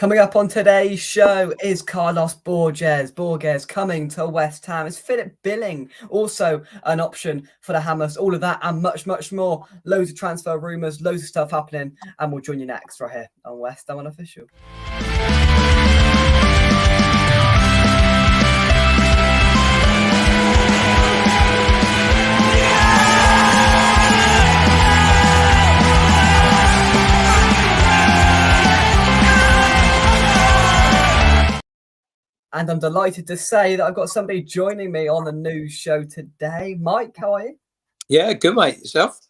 Coming up on today's show is Carlos Borges. Borges coming to West Ham. Is Philip Billing also an option for the Hammers? All of that and much, much more. Loads of transfer rumours, loads of stuff happening. And we'll join you next right here on West Ham Unofficial. And I'm delighted to say that I've got somebody joining me on the news show today. Mike, how are you? Yeah, good, mate. Yourself?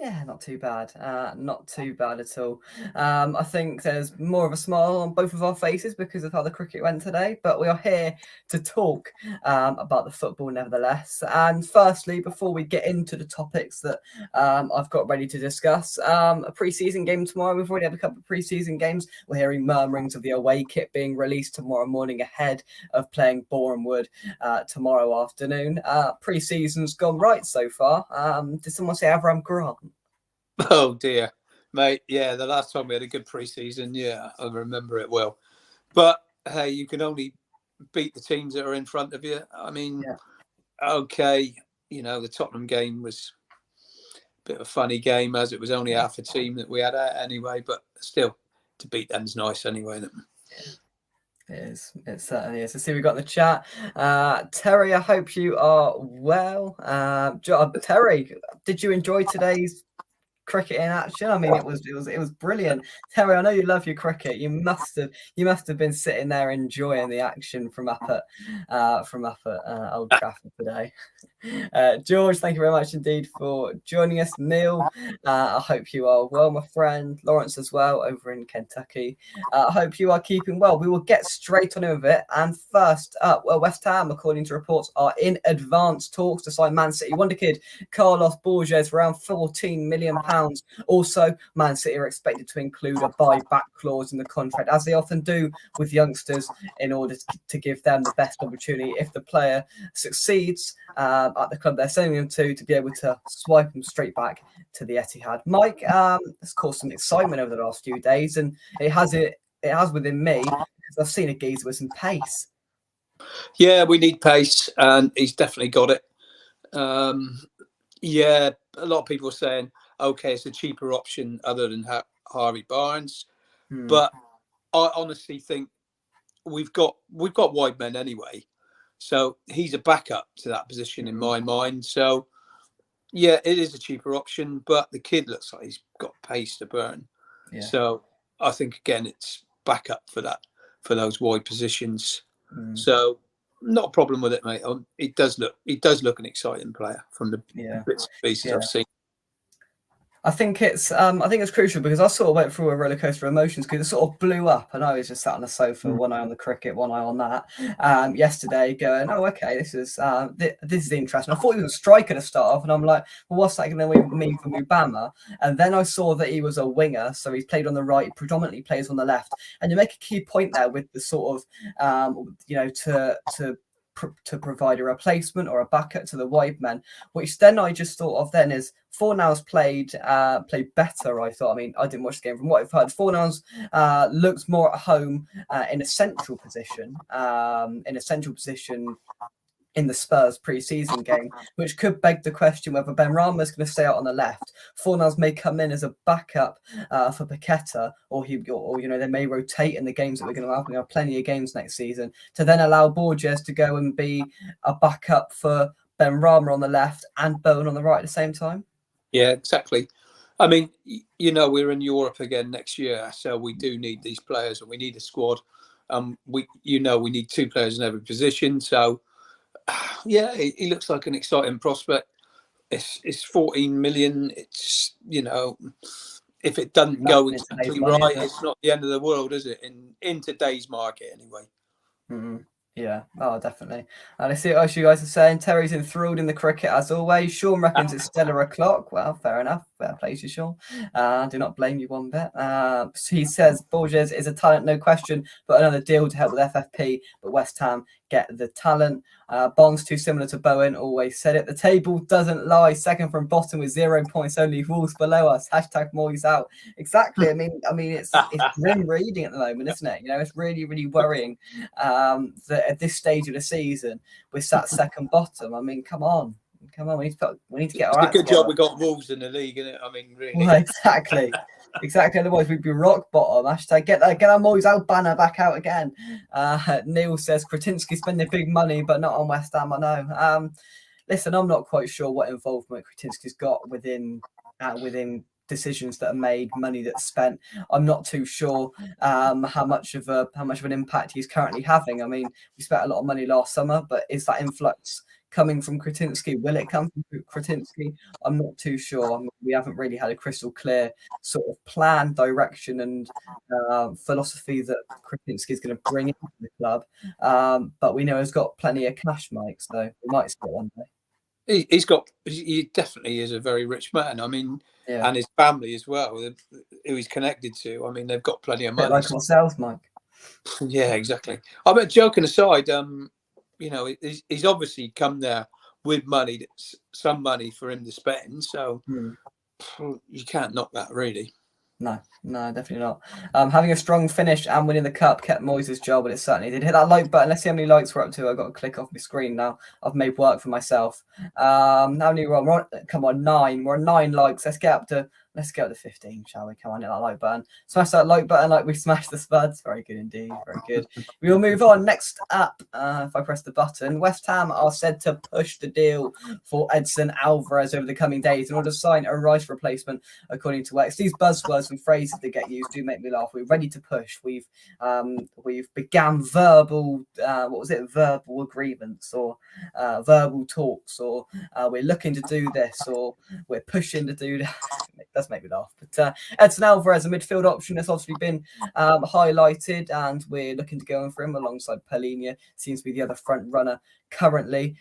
Yeah, not too bad. Not too bad at all. I think there's more of a smile on both of our faces because of how the cricket went today. But we are here to talk about the football nevertheless. And firstly, before we get into the topics that I've got ready to discuss, a pre-season game tomorrow. We've already had a couple of pre-season games. We're hearing murmurings of the away kit being released tomorrow morning ahead of playing Bournemouth tomorrow afternoon. Pre-season's gone right so far. Did someone say Avram Grant? Oh dear, mate. Yeah, the last time we had a good pre-season, yeah, I remember it well. But hey, you can only beat the teams that are in front of you. I mean, okay, the Tottenham game was a bit of a funny game as it was only half a team that we had out anyway. But still, to beat them's nice anyway. It is. It certainly is. Let's see, we got in the chat. Terry, I hope you are well. Terry, did you enjoy today's cricket in action? I mean, it was brilliant. Terry, I know you love your cricket. You must have been sitting there enjoying the action from up at Old Trafford today. George, thank you very much indeed for joining us. Neil, I hope you are well, my friend. Lawrence as well over in Kentucky. I hope you are keeping well. We will get straight on with it. And first up, West Ham, according to reports, are in advanced talks to sign Man City Wonderkid Carlos Borges for around £14 million. Also, Man City are expected to include a buyback clause in the contract, as they often do with youngsters, in order to give them the best opportunity if the player succeeds at the club they're sending them to be able to swipe them straight back to the Etihad. Mike, it's caused some excitement over the last few days, and it has within me because I've seen a geezer with some pace. Yeah, we need pace, and he's definitely got it. Yeah, a lot of people are saying, okay, it's a cheaper option other than Harvey Barnes, but I honestly think we've got wide men anyway. So he's a backup to that position in my mind. So, yeah, it is a cheaper option, but the kid looks like he's got pace to burn. Yeah. So I think, again, it's backup for those wide positions. So not a problem with it, mate. It does look an exciting player from the bits and pieces I've seen. I think it's crucial because I sort of went through a roller coaster of emotions because it sort of blew up, and I was just sat on the sofa, one eye on the cricket, one eye on that. Yesterday, going, oh, okay, this is interesting. I thought he was a striker to start off, and I'm like, well, what's that going to mean for Mubama? And then I saw that he was a winger, so he's played on the right, predominantly plays on the left. And you make a key point there with the sort of, to provide a replacement or a backup to the wide men, which then I just thought of then is Fornals played better, I thought. I mean, I didn't watch the game. From what I've heard, Fornals looks more at home in a central position, in the Spurs pre-season game, which could beg the question whether Ben Rama is going to stay out on the left. Fornals may come in as a backup for Paqueta, or they may rotate in the games that we're going to have. We have plenty of games next season to then allow Borges to go and be a backup for Ben Rama on the left and Bowen on the right at the same time. Yeah, exactly. I mean, we're in Europe again next year, so we do need these players and we need a squad. We need two players in every position, so. Yeah, he looks like an exciting prospect. It's 14 million. It's if it doesn't go exactly right, it's not the end of the world, is it? In today's market, anyway. Mm-hmm. Yeah, oh, definitely. And I see what you guys are saying. Terry's enthralled in the cricket as always. Sean reckons it's still o'clock. Well, fair enough. Fair play to Sean. Do not blame you one bit. He says Borges is a talent, no question, but another deal to help with FFP. But West Ham get the talent. Bonds too similar to Bowen. Always said it. The table doesn't lie. Second from bottom with 0 points. Only Wolves below us. Hashtag Moyes out. Exactly. I mean, it's grim reading at the moment, isn't it? It's really, really worrying. That at this stage of the season, we're sat second bottom. I mean, come on. We need to get our It's a act good together. job we got Wolves in the league, isn't it? I mean, really. Well, exactly. Otherwise, we'd be rock bottom. Hashtag get our Moyes out banner back out again. Neil says Kretinsky spending big money, but not on West Ham. I know. Listen, I'm not quite sure what involvement Kretinsky's got within decisions that are made, money that's spent. I'm not too sure how much of an impact he's currently having. I mean, we spent a lot of money last summer, but is that influx coming from Kretinsky? Will it come from Kretinsky? I'm not too sure. I mean, we haven't really had a crystal clear sort of plan, direction, and philosophy that Kretinsky is going to bring into the club. But we know he's got plenty of cash, Mike. So we might see it one day. He definitely is a very rich man. I mean, and his family as well, who he's connected to. I mean, they've got plenty of money. Like ourselves, Mike. Yeah, exactly. I mean, joking aside, he's obviously come there with money, some money for him to spend. So you can't knock that, really. No, definitely not. Having a strong finish and winning the cup kept Moyes' job, but it certainly did. Hit that like button. Let's see how many likes we're up to. I've got to click off my screen now. I've made work for myself. How many we're on? Come on, 9. We're on 9 likes. Let's get up to 15, shall we? Come on, hit that like button. Smash that like button like we smashed the Spuds. Very good indeed. Very good. We will move on. Next up, if I press the button, West Ham are said to push the deal for Edson Alvarez over the coming days in order to sign a Rice replacement, according to Wex. These buzzwords and phrases that get used do make me laugh. We're ready to push. We've began verbal verbal agreements or verbal talks, or we're looking to do this, or we're pushing to do that. It does make me laugh. But Edson Alvarez, a midfield option, has obviously been highlighted, and we're looking to go in for him alongside Palhinha. Seems to be the other front runner currently.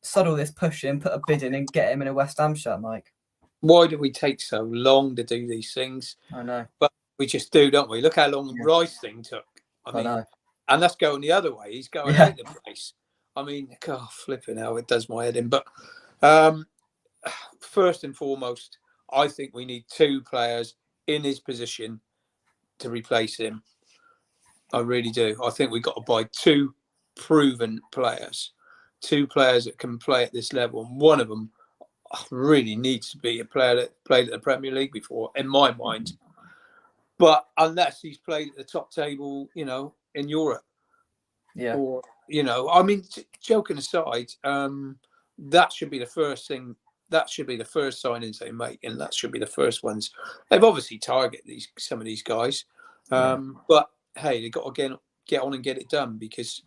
Settle this push in, put a bid in, and get him in a West Ham shirt, Mike. Why do we take so long to do these things? I know. But we just do, don't we? Look how long the Rice thing took. I know. And that's going the other way. He's going out of the place. I mean, God, flipping hell, it does my head in. But first and foremost, I think we need 2 players in his position to replace him. I really do. I think we've got to buy 2 proven players, 2 players that can play at this level. And one of them really needs to be a player that played at the Premier League before, in my mind. But unless he's played at the top table, in Europe. Yeah. Or, I mean, joking aside, that should be the first thing. That should be the first signings they make, and that should be the first ones. They've obviously targeted some of these guys, but hey, they've got to get on and get it done, because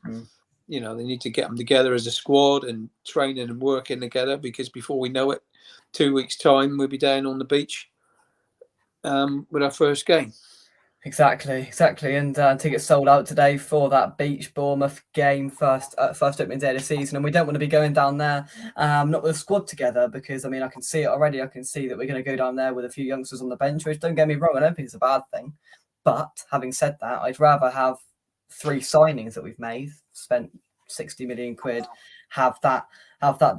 they need to get them together as a squad and training and working together, because before we know it, 2 weeks' time, we'll be down on the beach with our first game. Exactly. And tickets sold out today for that Beach Bournemouth game, first opening day of the season. And we don't want to be going down there not with a squad together, because, I mean, I can see it already. I can see that we're going to go down there with a few youngsters on the bench, which, don't get me wrong, I don't think it's a bad thing. But having said that, I'd rather have 3 signings that we've made, spent 60 million quid, have that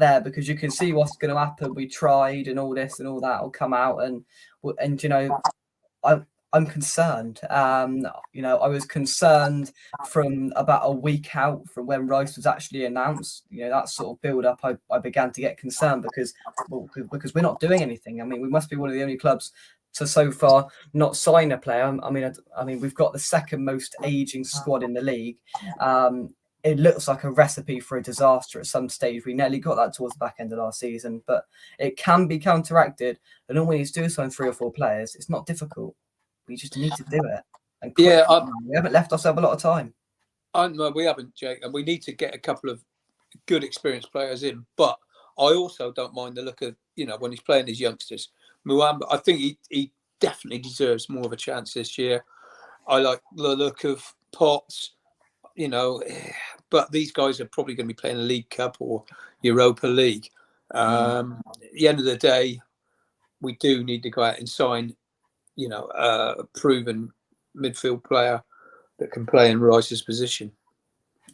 there, because you can see what's going to happen. We tried, and all this and all that will come out, and I'm concerned. I was concerned from about a week out from when Rice was actually announced. That sort of build up, I began to get concerned because we're not doing anything. I mean, we must be one of the only clubs to so far not sign a player. I mean, we've got the second most aging squad in the league. It looks like a recipe for a disaster at some stage. We nearly got that towards the back end of last season, but it can be counteracted. And all we need to do is sign 3 or 4 players. It's not difficult. We just need to do it. And we haven't left ourselves a lot of time. No, we haven't, Jake. And we need to get a couple of good experienced players in. But I also don't mind the look of, when he's playing his youngsters. Muamba, I think he definitely deserves more of a chance this year. I like the look of Potts, but these guys are probably going to be playing a League Cup or Europa League. At the end of the day, we do need to go out and sign, a proven midfield player that can play in Rice's position.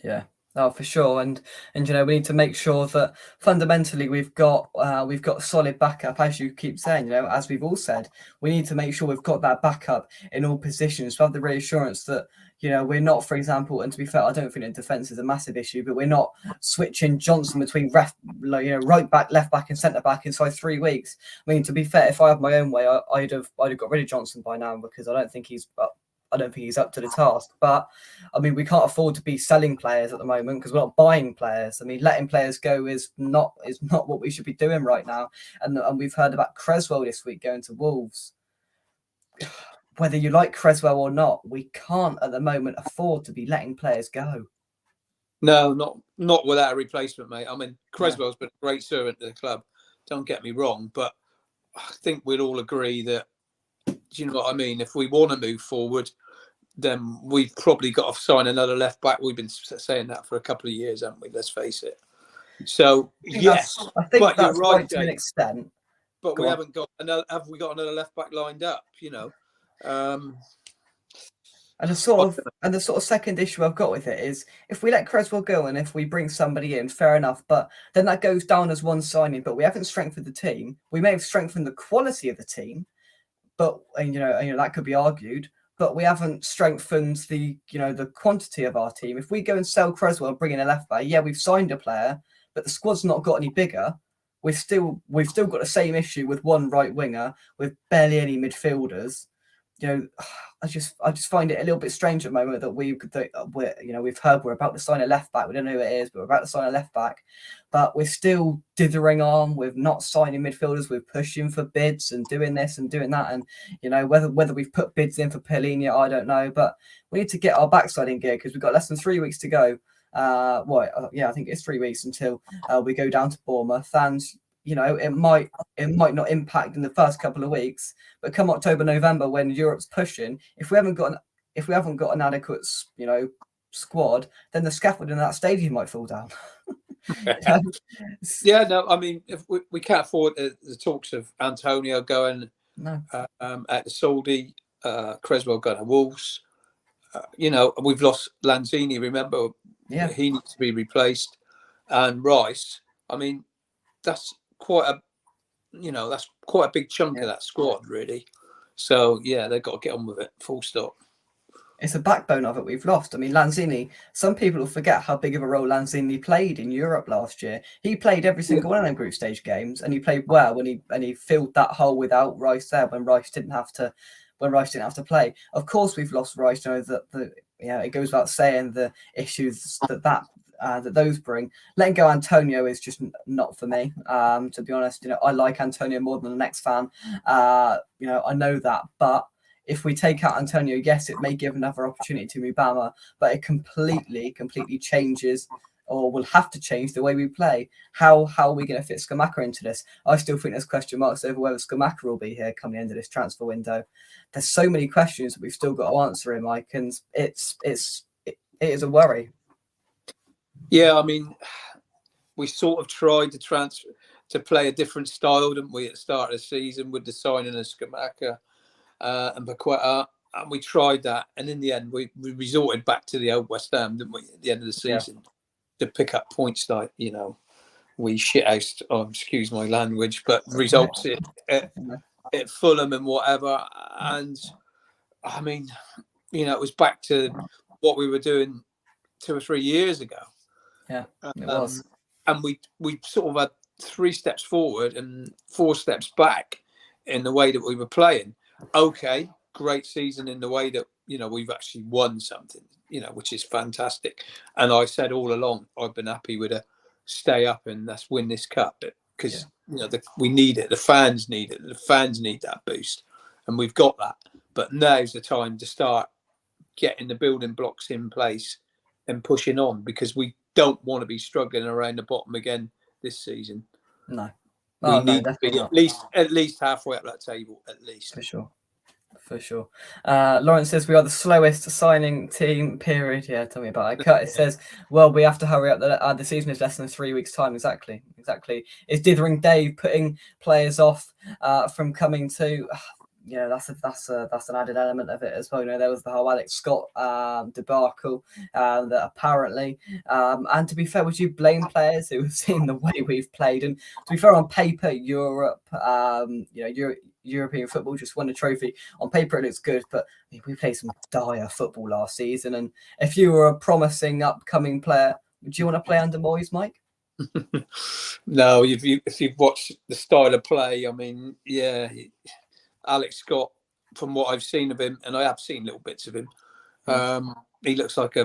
Yeah. Oh, for sure, and we need to make sure that fundamentally we've got solid backup, as you keep saying. As we've all said, we need to make sure we've got that backup in all positions to have the reassurance that we're not, for example, and to be fair, I don't think that defence is a massive issue, but we're not switching Johnson between right back, left back, and centre back inside 3 weeks. I mean, to be fair, if I had my own way, I'd have got rid of Johnson by now, because I don't think he's up to the task. But I mean, we can't afford to be selling players at the moment, because we're not buying players. I mean, letting players go is not what we should be doing right now. And we've heard about Creswell this week going to Wolves. Whether you like Creswell or not, we can't at the moment afford to be letting players go. No, not without a replacement, mate. I mean, Creswell's been a great servant to the club. Don't get me wrong, but I think we'd all agree that, do you know what I mean? If we want to move forward, then we've probably got to sign another left back. We've been saying that for a couple of years, haven't we? Let's face it. So yes, I think but that's you're right, to an extent. But we haven't got another. Have we got another left back lined up? And the sort of second issue I've got with it is, if we let Creswell go and if we bring somebody in, fair enough, but then that goes down as one signing. But we haven't strengthened the team. We may have strengthened the quality of the team, but that could be argued. But we haven't strengthened the quantity of our team. If we go and sell Creswell and bring in a left back, we've signed a player, but the squad's not got any bigger. We've still got the same issue with one right winger, with barely any midfielders. I just find it a little bit strange at the moment that we've heard we're about to sign a left back. We don't know who it is, but we're about to sign a left back. But we're still dithering on with not signing midfielders. We're pushing for bids and doing this and doing that. And whether we've put bids in for Pellegrini, I don't know. But we need to get our backside in gear, because we've got less than 3 weeks to go. I think it's 3 weeks until we go down to Bournemouth, and it might not impact in the first couple of weeks, but come October, November, when Europe's pushing, if we haven't got an adequate squad, then the scaffolding in that stadium might fall down. Yeah, no, I mean, if we can't afford the talks of Antonio going at the Soldi, Creswell going to Wolves. We've lost Lanzini. Remember, he needs to be replaced, and Rice. I mean, that's quite a big chunk of that squad, really. So they've got to get on with it. Full stop. It's a backbone of it we've lost. I mean, Lanzini, some people will forget how big of a role Lanzini played in Europe last year. He played every single one of them group stage games, and he played well when he filled that hole without Rice there, when Rice didn't have to play. Of course, we've lost Rice. It goes without saying the issues that those bring. Letting go Antonio is just not for me. To be honest, I like Antonio more than the next fan. I know that, but if we take out Antonio, yes, it may give another opportunity to Mubama, but it completely changes, or will have to change, the way we play. How are we going to fit Scamacca into this? I still think there's question marks over whether Scamacca will be here come the end of this transfer window. There's so many questions that we've still got to answer in, Mike, and it is a worry. Yeah, I mean, we sort of tried to play a different style, didn't we, at the start of the season, with the signing of Scamacca and Paqueta, and we tried that, and in the end, we resorted back to the old West Ham, didn't we, at the end of the season, to pick up points like we shithoused. Excuse my language, but results at Fulham and whatever, and I mean, it was back to what we were doing 2 or 3 years ago. Yeah, it was. And we sort of had 3 steps forward and 4 steps back in the way that we were playing. Okay, great season in the way that, we've actually won something, which is fantastic. And I said all along, I've been happy with a stay up and let's win this cup, because, we need it. The fans need it. The fans need that boost. And we've got that. But now's the time to start getting the building blocks in place and pushing on, because we don't want to be struggling around the bottom again this season. No. We need to be at least halfway up that table, at least. For sure. for sure. Lawrence says we are the slowest signing team, period. Yeah, tell me about it. Curtis says, well, we have to hurry up. The season is less than 3 weeks' time. Exactly. Is Dithering Dave putting players off from coming to... Yeah, that's an added element of it as well. You know, there was the whole Alex Scott debacle that apparently, and to be fair, would you blame players who have seen the way we've played? And to be fair, on paper, Europe, European football just won a trophy. On paper, it looks good, but I mean, we played some dire football last season. And if you were a promising upcoming player, would you want to play under Moyes, Mike? No, if you've watched the style of play, I mean, yeah. Alex Scott, from what I've seen of him, and I have seen little bits of him, he looks like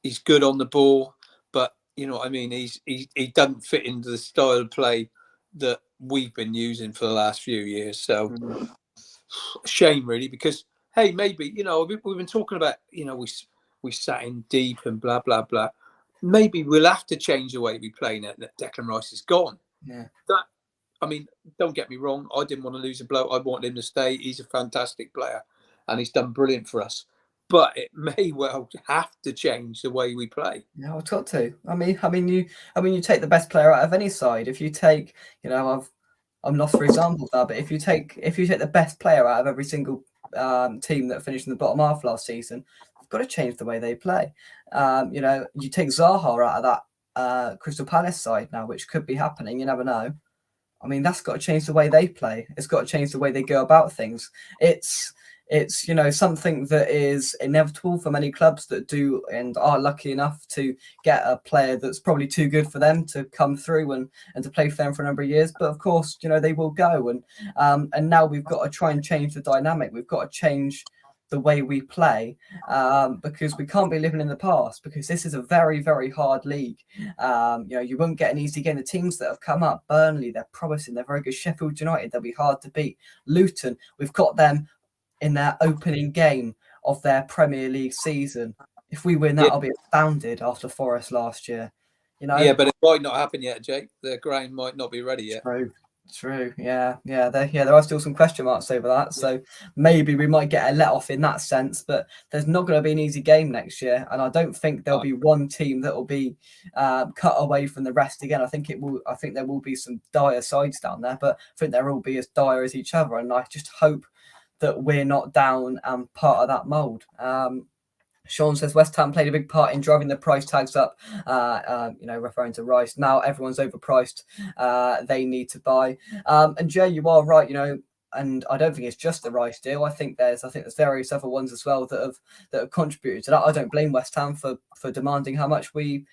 he's good on the ball, but you know what I mean. He doesn't fit into the style of play that we've been using for the last few years. So shame, really, because hey, maybe we've been talking about we sat in deep and blah blah blah. Maybe we'll have to change the way we play now that Declan Rice is gone. Yeah. I mean, don't get me wrong. I didn't want to lose a bloke. I wanted him to stay. He's a fantastic player, and he's done brilliant for us. But it may well have to change the way we play. Yeah, it's got to. I mean, you take the best player out of any side. If you take, I'm lost for examples now, but if you take the best player out of every single team that finished in the bottom half last season, you've got to change the way they play. You take Zaha out of that Crystal Palace side now, which could be happening. You never know. I mean, that's got to change the way they play. It's got to change the way they go about things. It's something that is inevitable for many clubs that do and are lucky enough to get a player that's probably too good for them to come through and to play for them for a number of years. But of course, they will go. And now we've got to try and change the dynamic. We've got to change the way we play because we can't be living in the past, because this is a very, very hard league. You won't get an easy game. The teams that have come up, Burnley, they're promising, they're very good. Sheffield United, they'll be hard to beat. Luton, we've got them in their opening game of their Premier League season. If we win that, I'll be astounded after Forest last year. Yeah, but it might not happen yet, Jake. The ground might not be ready yet. True. Yeah. There are still some question marks over that. So maybe we might get a let off in that sense, but there's not going to be an easy game next year. And I don't think there'll be one team that will be cut away from the rest again. I think there will be some dire sides down there, but I think they'll all be as dire as each other. And I just hope that we're not down and part of that mould. Sean says West Ham played a big part in driving the price tags up, referring to Rice. Now everyone's overpriced. They need to buy. And Jay, you are right, and I don't think it's just the Rice deal. I think there's various other ones as well that have contributed to that. I don't blame West Ham for demanding how much we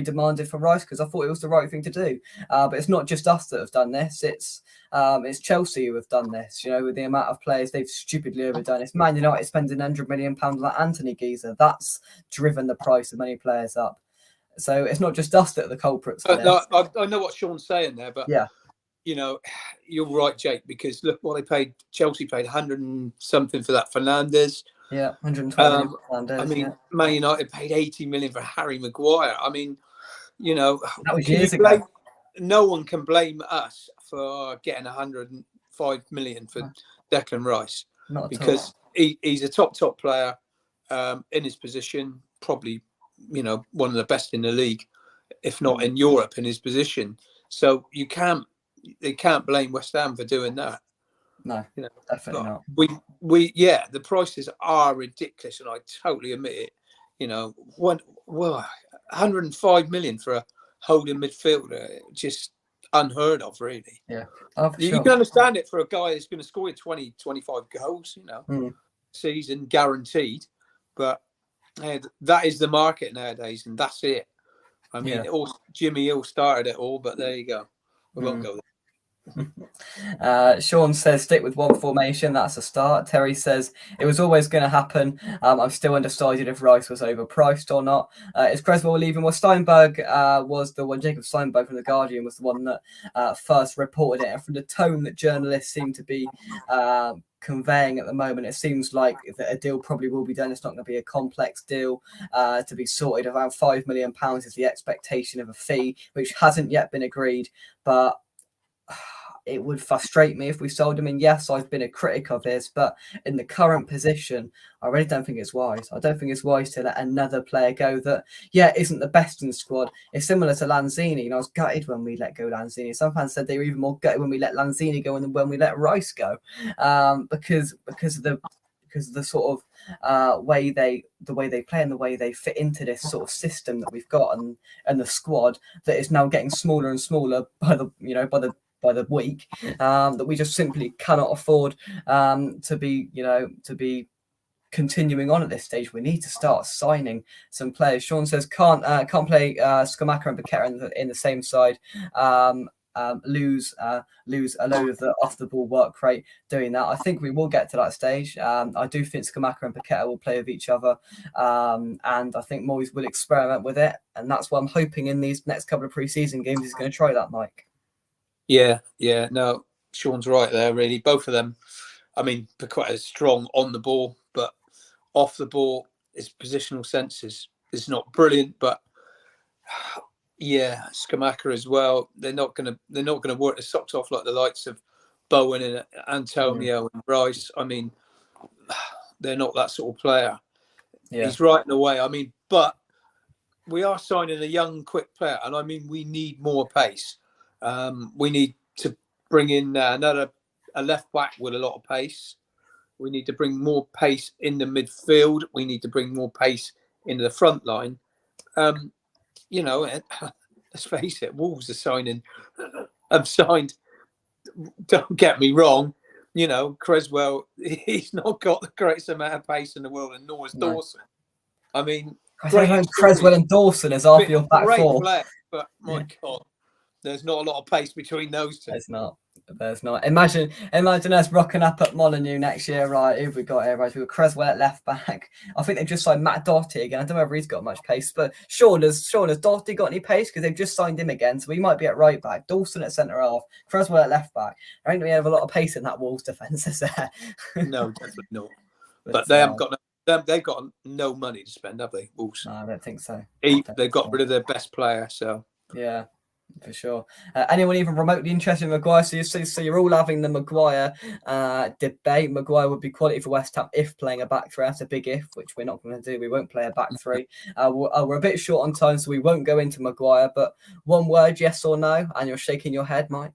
demanded for Rice, because I thought it was the right thing to do. But it's not just us that have done this. It's Chelsea who have done this. With the amount of players they've stupidly overdone. It's Man United spending £100 million on that Anthony Geezer. That's driven the price of many players up. So it's not just us that are the culprits for this. No, I know what Sean's saying there, but yeah. You're right, Jake, because look what they paid. Chelsea paid 100 and something for that Fernandes. Yeah, 120 million for Fernandes. I mean, Man United paid 80 million for Harry Maguire. I mean, that was years ago. No one can blame us for getting 105 million for Declan Rice, because he's a top player in his position, probably one of the best in the league, if not in Europe, in his position. So they can't blame West Ham for doing that. No, definitely not. The prices are ridiculous, and I totally admit it. 105 million for a holding midfielder, just unheard of, really. Yeah, you can understand it for a guy who's going to score 20, 25 goals, season guaranteed. But that is the market nowadays, and that's it. I mean, Jimmy Hill started it all, but there you go. We won't go there. Sean says stick with one formation, that's a start. Terry says it was always going to happen. I'm still undecided if Rice was overpriced or not. Is Creswell leaving? Well, Steinberg was the one. Jacob Steinberg from The Guardian was the one that first reported it, and from the tone that journalists seem to be conveying at the moment, it seems like a deal probably will be done. It's not going to be a complex deal to be sorted. Around £5 million is the expectation of a fee, which hasn't yet been agreed, but it would frustrate me if we sold him. And yes, I've been a critic of his, but in the current position, I really don't think it's wise. I don't think it's wise to let another player go that, isn't the best in the squad. It's similar to Lanzini. I was gutted when we let go Lanzini. Some fans said they were even more gutted when we let Lanzini go than when we let Rice go, because of the sort of way they play and the way they fit into this sort of system that we've got and the squad that is now getting smaller and smaller by the week, that we just simply cannot afford to be continuing on at this stage. We need to start signing some players. Sean says can't play Skamaka and Paqueta in the same side. Lose a load of the off the ball work rate doing that. I think we will get to that stage. I do think Skamaka and Paqueta will play with each other, and I think Moyes will experiment with it, and that's what I'm hoping in these next couple of pre-season games he's going to try that, Mike. Yeah, no, Sean's right there. Really, both of them. I mean, Paqueta is strong on the ball, but off the ball, his positional sense is not brilliant. But yeah, Skamaka as well. They're not gonna work the socks off like the likes of Bowen and Antonio and Rice. I mean, they're not that sort of player. Yeah. He's right in the way. I mean, but we are signing a young, quick player, and I mean, we need more pace. We need to bring in a left back with a lot of pace. We need to bring more pace in the midfield. We need to bring more pace into the front line. Let's face it, Wolves have signed, don't get me wrong, Creswell, he's not got the greatest amount of pace in the world, and nor is Dawson. I mean, Creswell and Dawson is off your back four. Player, but my God, there's not a lot of pace between those two. There's not. Imagine us rocking up at Molineux next year, right? Who've we got here, right? We've got Creswell at left back. I think they've just signed Matt Doherty again. I don't know whether he's got much pace, but Sean, has Doherty got any pace? Because they've just signed him again, so he might be at right back. Dawson at centre half, Creswell at left back. I think we have a lot of pace in that Wolves defence, is there? No, definitely not. But they haven't got they've got no money to spend, have they, Wolves? No, I don't think so. They've got rid of their best player, so yeah. For sure. Anyone even remotely interested in Maguire? So you're all having the Maguire debate. Maguire would be quality for West Ham if playing a back three. That's a big if, which we're not going to do. We won't play a back three. We're a bit short on time, so we won't go into Maguire. But one word, yes or no? And you're shaking your head, Mike.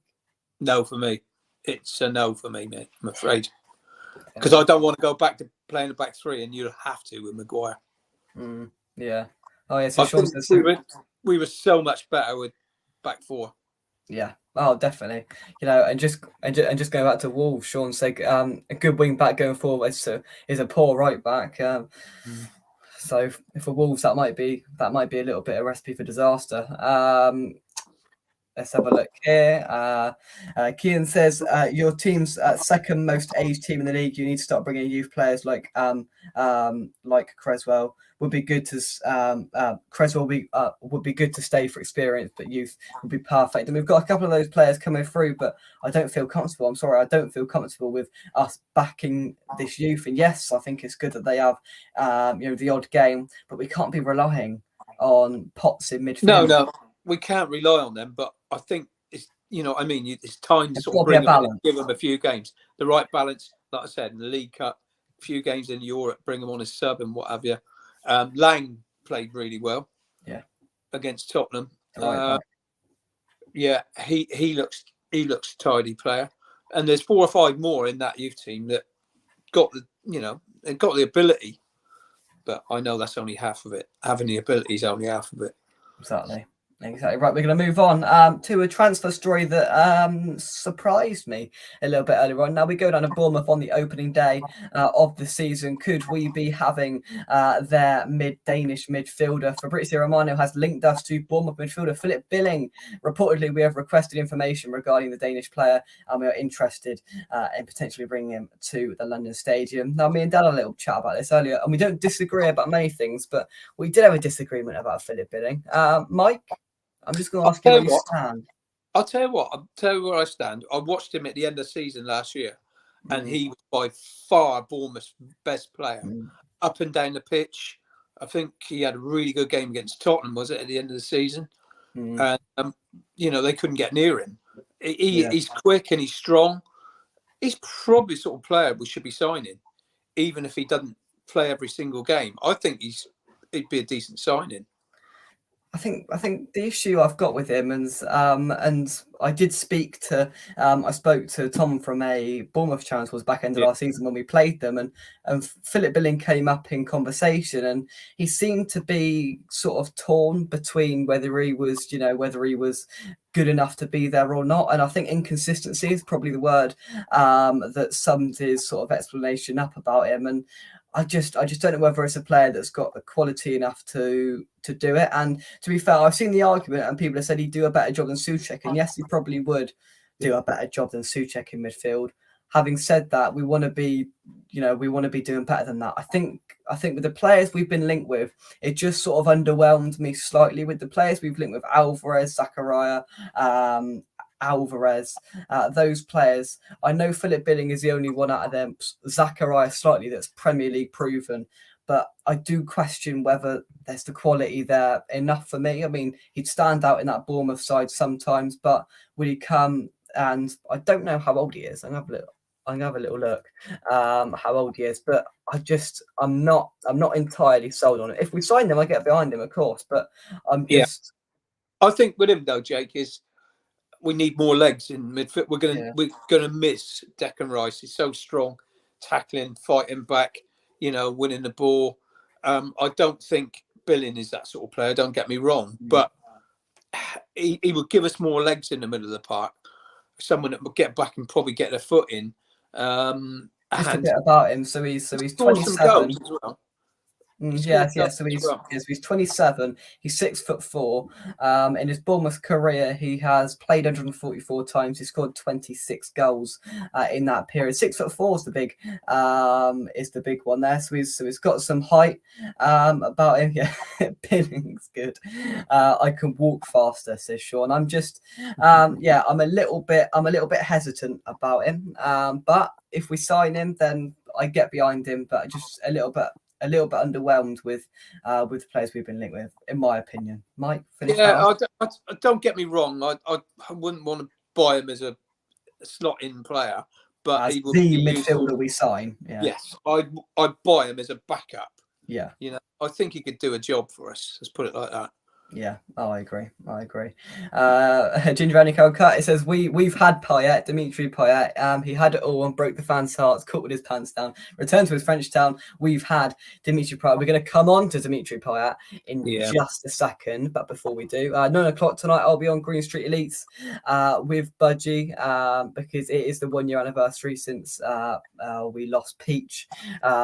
No for me. It's a no for me, mate. I'm afraid, because I don't want to go back to playing a back three, and you'll have to with Maguire. Yeah. Oh yeah. So Sean says we were so much better with back four. Yeah. Oh, definitely. And just going back to Wolves, Sean said a good wing back going forward is a poor right back. So for Wolves, that might be a little bit of a recipe for disaster. Let's have a look here. Kian says your team's second most aged team in the league. You need to start bringing youth players like Creswell. Would be good to Creswell would be good to stay for experience, but youth would be perfect. And we've got a couple of those players coming through, but I don't feel comfortable. I'm sorry, I don't feel comfortable with us backing this youth. And yes, I think it's good that they have the odd game, but we can't be relying on Potts in midfield. No, we can't rely on them. But I think it's it's time to sort of bring them in and give them a few games. The right balance, like I said, in the League Cup, a few games in Europe, bring them on as sub and what have you. Lang played really well, against Tottenham. He looks tidy player, and there's 4 or 5 more in that youth team that got they've got the ability, but I know that's only half of it. Having the ability is only half of it. Exactly. Right, we're going to move on to a transfer story that surprised me a little bit earlier on. Now we go down to Bournemouth on the opening day of the season. Could we be having their Danish midfielder? Fabrizio Romano has linked us to Bournemouth midfielder Philip Billing. Reportedly, we have requested information regarding the Danish player, and we are interested in potentially bringing him to the London Stadium. Now, me and Dad had a little chat about this earlier, and we don't disagree about many things, but we did have a disagreement about Philip Billing. Mike? I'm just going to ask you where you stand. I'll tell you where I stand. I watched him at the end of the season last year, and he was by far Bournemouth's best player. Up and down the pitch. I think he had a really good game against Tottenham, was it, at the end of the season? And, they couldn't get near him. He's quick and he's strong. He's probably the sort of player we should be signing, even if he doesn't play every single game. I think he'd be a decent signing. I think the issue I've got with him, and I did speak to I spoke to Tom from a Bournemouth channel towards back end of last season when we played them, and Philip Billing came up in conversation, and he seemed to be sort of torn between whether he was good enough to be there or not. And I think inconsistency is probably the word that sums his sort of explanation up about him. And I just don't know whether it's a player that's got the quality enough to do it. And to be fair, I've seen the argument, and people have said he'd do a better job than Souček. And yes, he probably would do a better job than Souček in midfield. Having said that, we want to be doing better than that. I think with the players we've been linked with, it just sort of underwhelmed me slightly. With the players we've linked with, Alvarez, Zakaria, Alvarez, those players. I know Philip Billing is the only one out of them, Zakaria slightly, that's Premier League proven, but I do question whether there's the quality there enough for me. I mean, he'd stand out in that Bournemouth side sometimes, but will he come? And I don't know how old he is. I'm gonna have a little look how old he is, but I'm not entirely sold on it. If we sign him, I get behind him, of course, but I'm just. I think with him though, Jake, is we need more legs in midfield. We're gonna miss Declan Rice. He's so strong, tackling, fighting back, winning the ball. I don't think Billing is that sort of player. Don't get me wrong, but he would give us more legs in the middle of the park. Someone that would get back and probably get their foot in. Just a bit about him. So he's 27. Goals as well. So he's 27. He's 6'4". In his Bournemouth career, he has played 144 times. He scored 26 goals in that period. 6'4" is the big one there. So he's got some height about him. Yeah, Billing's good. I can walk faster, says Sean. I'm just I'm a little bit hesitant about him. But if we sign him, then I get behind him. But just a little bit underwhelmed with the players we've been linked with, in my opinion. Mike, finish that off. Don't get me wrong. I wouldn't want to buy him as a slot-in player, but as he would the be midfielder useful. we sign. Yeah. Yes, I'd buy him as a backup. Yeah. I think he could do a job for us. Let's put it like that. Yeah, I agree. Ginger Annie Cut, it says we've had Payet, Dimitri Payet. He had it all and broke the fans' hearts, caught with his pants down, returned to his French town. We've had Dimitri Payet. We're going to come on to Dimitri Payet in just a second, but before we do, 9:00 tonight, I'll be on Green Street Elites with Budgie because it is the 1 year anniversary since we lost Peach.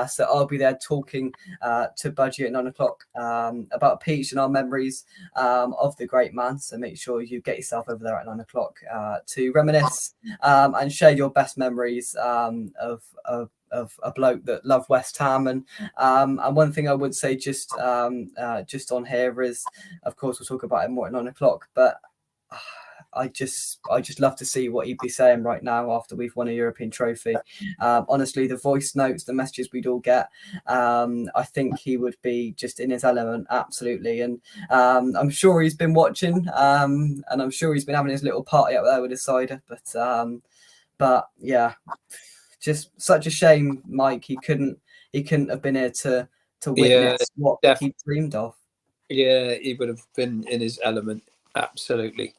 So I'll be there talking to Budgie at 9:00 about Peach and our memories of the great man. So make sure you get yourself over there at 9:00 to reminisce and share your best memories of a bloke that loved West Ham. And one thing I would say just on here is, of course, we'll talk about it more at 9:00, but I just love to see what he'd be saying right now after we've won a European trophy. Honestly, the voice notes, the messages we'd all get, I think he would be just in his element, absolutely. And I'm sure he's been watching, and I'm sure he's been having his little party up there with his cider. But yeah, just such a shame, Mike. He couldn't have been here to witness what he dreamed of. Yeah, he would have been in his element, absolutely.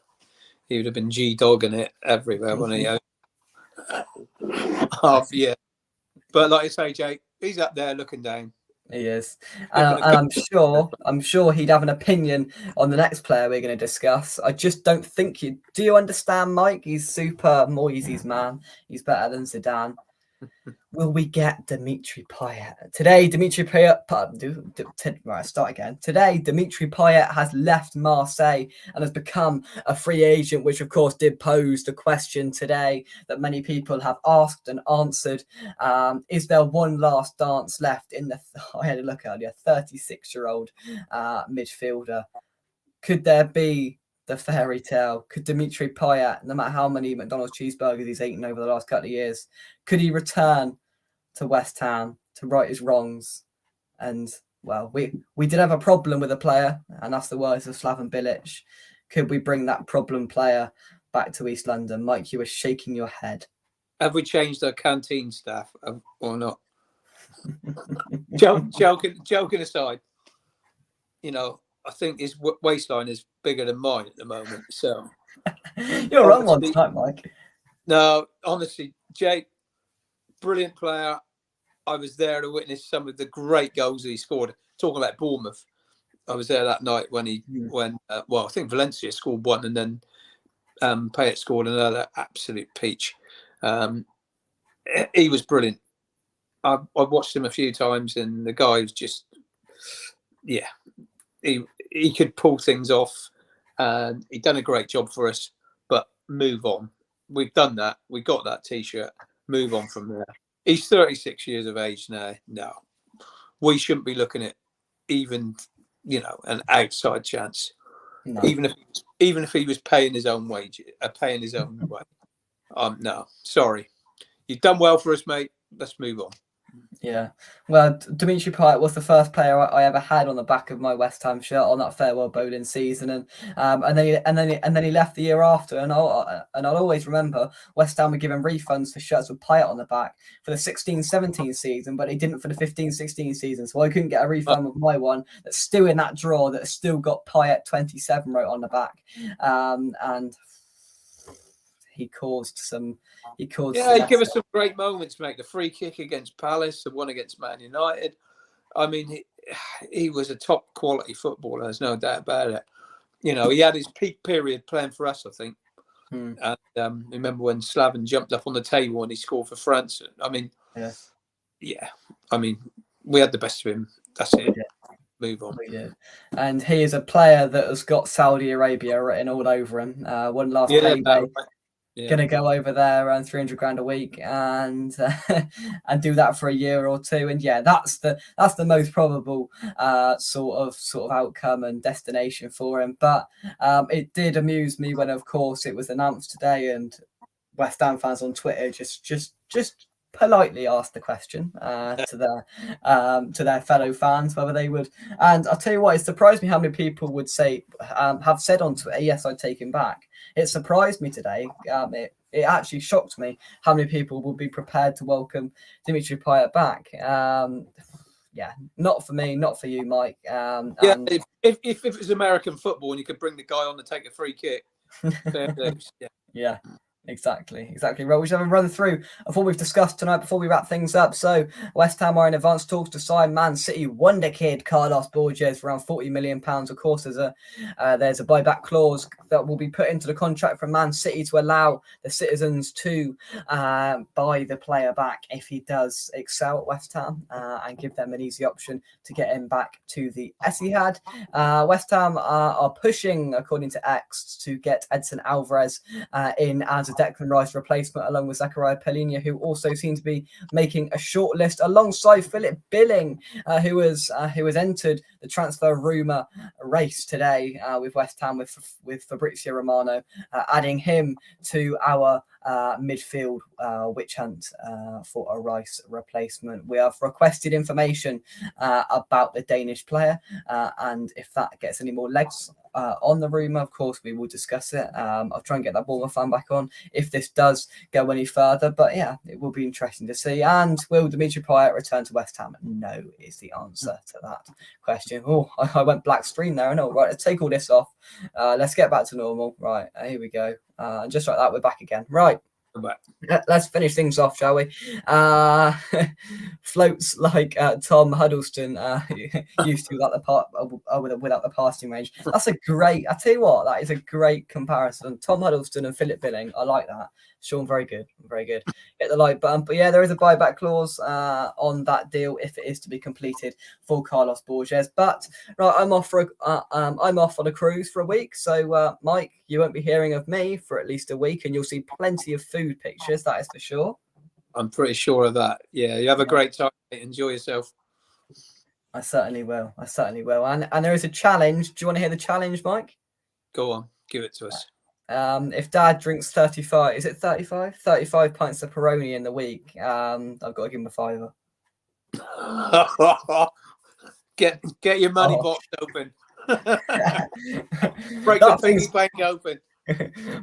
He would have been G-dogging it everywhere, wouldn't he? Yeah. But like I say, Jake, he's up there looking down. He is. And I'm sure he'd have an opinion on the next player we're going to discuss. I just don't think do you understand, Mike? He's super Moyes' man. He's better than Zidane. Will we get Dimitri Payet? Today, Dimitri Payet... start again. Today, Dimitri Payet has left Marseille and has become a free agent, which, of course, did pose the question today that many people have asked and answered. Is there one last dance left in the... I had a look earlier. 36-year-old midfielder. Could there be the fairy tale? Could Dimitri Payet, no matter how many McDonald's cheeseburgers he's eaten over the last couple of years, could he return to West Ham to right his wrongs? And well, we did have a problem with a player, and that's the words of Slaven Bilic. Could we bring that problem player back to East London. Mike, you were shaking your head. Have we changed our canteen staff or not? Joking aside, I think his waistline is bigger than mine at the moment. So you're on one tonight, Mike. No, honestly, Jake, brilliant player. I was there to witness some of the great goals he scored. Talking about Bournemouth, I was there that night when I think Valencia scored one, and then Payet scored another absolute peach. He was brilliant. I've watched him a few times, and the guy was just, he could pull things off, and he'd done a great job for us. But move on. We've done that. We got that T-shirt. Move on from there. He's 36 years of age now. No, we shouldn't be looking at even, an outside chance. No. Even if he was paying his own wage, paying his own way. No, sorry. You've done well for us, mate. Let's move on. Yeah, well, Dimitri Payet was the first player I ever had on the back of my West Ham shirt on that farewell bowling season, and then he left the year after, and I'll always remember West Ham were giving refunds for shirts with Payet on the back for the 16-17 season, but he didn't for the 15-16 season, so I couldn't get a refund with my one that's still in that drawer that's still got Payet 27 wrote on the back, and he caused some. He gave us some great moments, mate. The free kick against Palace, the one against Man United. I mean, he was a top quality footballer. There's no doubt about it. He had his peak period playing for us, I think. And remember when Slaven jumped up on the table and he scored for France? I mean, I mean, we had the best of him. That's it. Yeah. Move on. And he is a player that has got Saudi Arabia written all over him. One last payday. Gonna go over there and 300 grand a week and do that for a year or two, and that's the most probable sort of outcome and destination for him. But it did amuse me when, of course, it was announced today, and West Ham fans on Twitter just politely asked the question to their fellow fans whether they would. And I'll tell you what, it surprised me how many people would say have said on Twitter, yes, I'd take him back. It surprised me today. It actually shocked me how many people would be prepared to welcome Dimitri Payet back. Not for me, not for you, Mike. If it was American football and you could bring the guy on to take a free kick, yeah. Exactly. Right, we should have a run through of what we've discussed tonight before we wrap things up. So, West Ham are in advanced talks to sign Man City Wonderkid Carlos Borges for around £40 million. Of course, there's a buyback clause that will be put into the contract from Man City to allow the citizens to buy the player back if he does excel at West Ham and give them an easy option to get him back to the Etihad. West Ham are pushing, according to X, to get Edson Alvarez in as a Declan Rice replacement, along with Zakaria Pellegrini, who also seems to be making a short list alongside Philip Billing, who has entered the transfer rumour race today with West Ham, with Fabrizio Romano, adding him to our midfield witch hunt for a Rice replacement. We have requested information about the Danish player, and if that gets any more legs on the rumour, of course, we will discuss it. I'll try and get that Bournemouth fan back on if this does go any further. But it will be interesting to see. And will Dimitri Payet return to West Ham? No is the answer to that question. Oh, I went black screen there. I know. Right, let's take all this off. Let's get back to normal. Right, here we go. Just like that, we're back again. Right. Let's finish things off, shall we? Floats like Tom Huddleston used to without the passing range. That's a great. I tell you what, that is a great comparison. Tom Huddleston and Philip Billing. I like that. Sean, very good. Hit the like button. But there is a buyback clause on that deal if it is to be completed for Carlos Borges. But right, I'm off on a cruise for a week. So Mike, you won't be hearing of me for at least a week, and you'll see plenty of food pictures. That is for sure. I'm pretty sure of that. Yeah, you have a great time. Enjoy yourself. I certainly will. And there is a challenge. Do you want to hear the challenge, Mike? Go on, give it to us. If Dad drinks 35, is it 35? 35 pints of Peroni in the week, I've got to give him a £5. Get your money box open. Break the piggy bank open.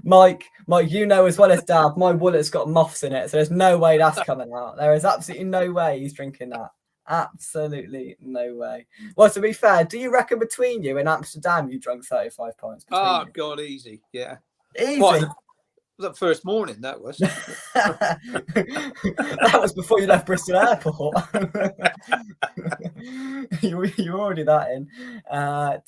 Mike, you know as well as Dad, my wallet's got moths in it, so there's no way that's coming out. There is absolutely no way he's drinking that. Absolutely no way. Well, to be fair, do you reckon between you in Amsterdam you drank 35 pints? Oh, You? God, easy. Yeah. Easy. What, the first morning, that was. That was before you left Bristol Airport. you were already that in.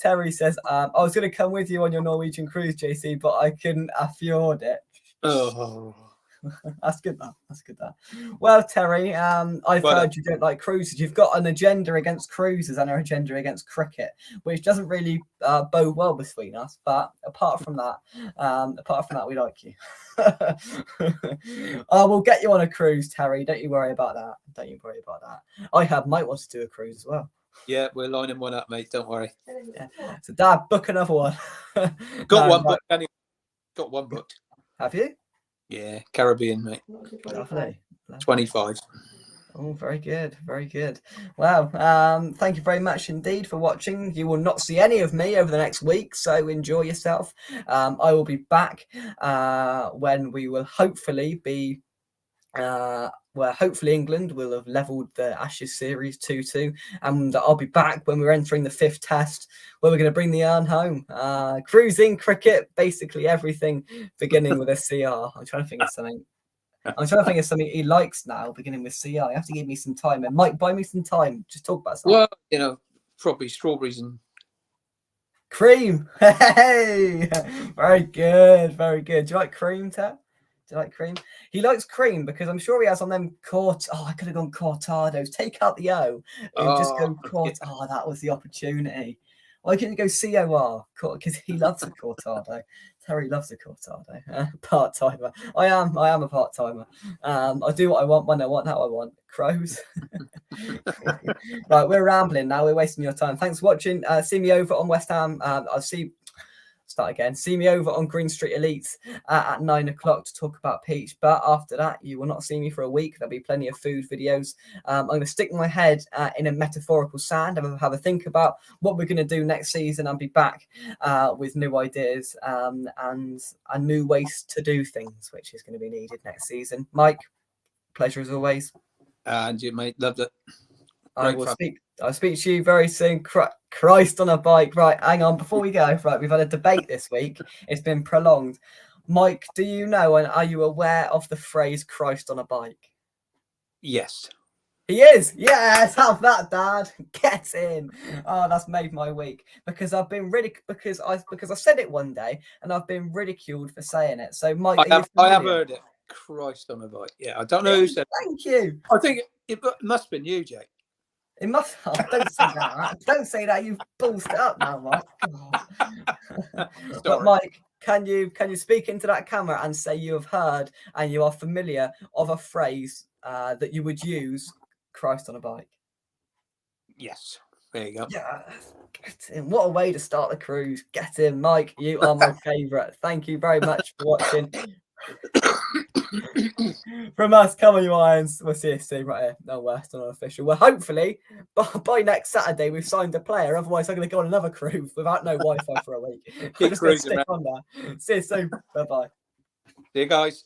Terry says, I was going to come with you on your Norwegian cruise, JC, but I couldn't afford it. Oh. That's good, that. That's good, that. Well, Terry, I've heard you don't like cruises. You've got an agenda against cruises and an agenda against cricket, which doesn't really bode well between us. But apart from that, we like you. We'll get you on a cruise, Terry. Don't you worry about that. Don't you worry about that. I might want to do a cruise as well. Yeah, we're lining one up, mate. Don't worry. Yeah. So, Dad, book another one. Got one booked anyway. Got one booked. Have you? Yeah, Caribbean, mate. Lovely. 25. Oh, very good. Very good. Well, thank you very much indeed for watching. You will not see any of me over the next week, so enjoy yourself. I will be back when we will hopefully be where hopefully England will have levelled the Ashes series 2-2, and I'll be back when we're entering the 5th test, where we're going to bring the urn home. Cruising, cricket, basically everything, beginning with a CR. I'm trying to think of something. He likes now, beginning with CR. You have to give me some time. And Mike, buy me some time. Just talk about something. Well, probably strawberries and cream. Hey, very good, very good. Do you like cream, Ted? Do you like cream? He likes cream because I'm sure he has on them I could have gone cortados. Take out the O and just go cort. Yeah. Oh, that was the opportunity. Why couldn't you go COR? Because he loves a cortado. Terry loves a cortado. Part-timer. I am a part-timer. I do what I want when I want, how I want. Crows. Right, we're rambling now. We're wasting your time. Thanks for watching. See me over on West Ham. See me over on Green Street Elites at 9 o'clock to talk about Peach. But after that, you will not see me for a week. There'll be plenty of food videos. I'm going to stick my head in a metaphorical sand and have a think about what we're going to do next season and be back with new ideas and new ways to do things, which is going to be needed next season. Mike, pleasure as always. And you, mate, loved it. I'll speak to you very soon. Christ on a bike. Right, hang on. Before we go, right, we've had a debate this week. It's been prolonged. Mike, do you know and are you aware of the phrase Christ on a bike? Yes. He is. Yes, have that, Dad. Get in. Oh, that's made my week because I've been because I said it one day and I've been ridiculed for saying it. So, Mike, I have heard it. Christ on a bike. Yeah, I don't know who said it. Thank you. I think it must have been you, Jake. It must. Oh, don't say that. Don't say that. You've ballsed it up now, Mike. But Mike, can you speak into that camera and say you have heard and you are familiar of a phrase that you would use? Christ on a bike. Yes. There you go. Yeah. Get in. What a way to start the cruise. Get in, Mike. You are my favourite. Thank you very much for watching. From us, come on, you irons. We'll see you soon right here. No, West, not official. Well, hopefully by next Saturday we've signed a player. Otherwise, I'm going to go on another cruise without no Wi-Fi for a week. I'm just going to stick on there. See you soon. Bye bye. See you guys.